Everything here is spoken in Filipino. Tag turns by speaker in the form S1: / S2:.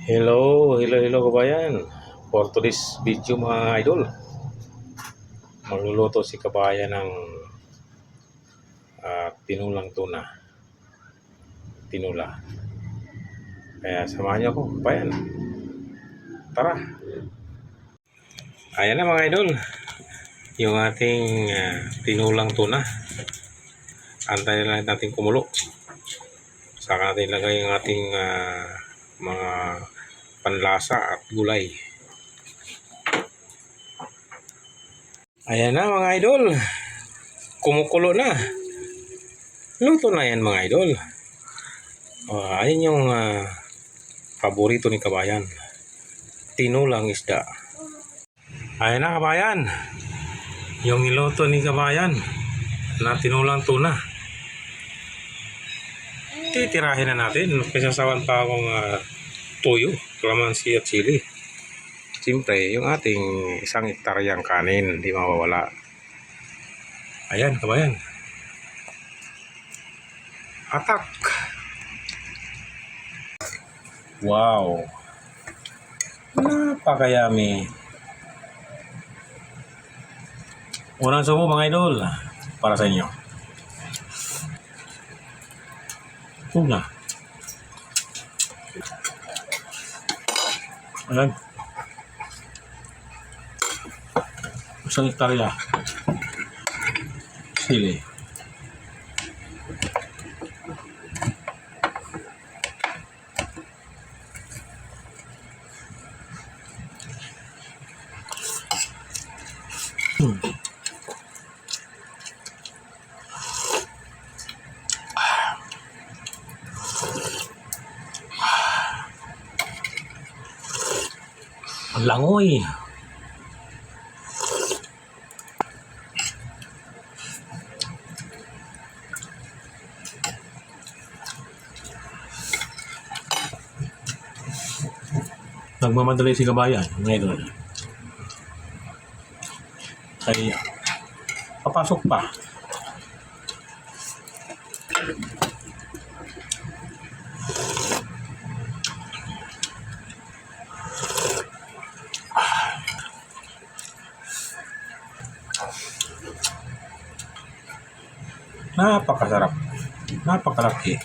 S1: Hello kabayan. For today's video mga idol, magluluto si kabayan ng tinulang tuna. Tinula. Kaya samahan niyo ako kabayan. Tara. Ayan na mga idol, yung ating tinulang tuna. Antayin lang natin kumulo. Saka natin ilagay yung ating mga panlasa at gulay. Ayan na mga idol, kumukulo na. Luto na yan mga idol. Ayan yung paborito ni kabayan, tinulang isda. Ayan na kabayan, yung niluto ni kabayan na tinulang tuna. Titirahin na natin. Pisasawan pa akong tuyo, kalamansi at sili. Siyempre, yung ating 1 hektaryang kanin, hindi mawawala. Ayan, kabayan. Atak! Wow! Napakayami. Unang subo mga idol, para sa inyo. Tuna. Ayan. 1 hektarya. Sili. Ang langoy. Nagmamadali si kabayan ngayon. Kaya papasok pa. Napakasarap. Napakalaki.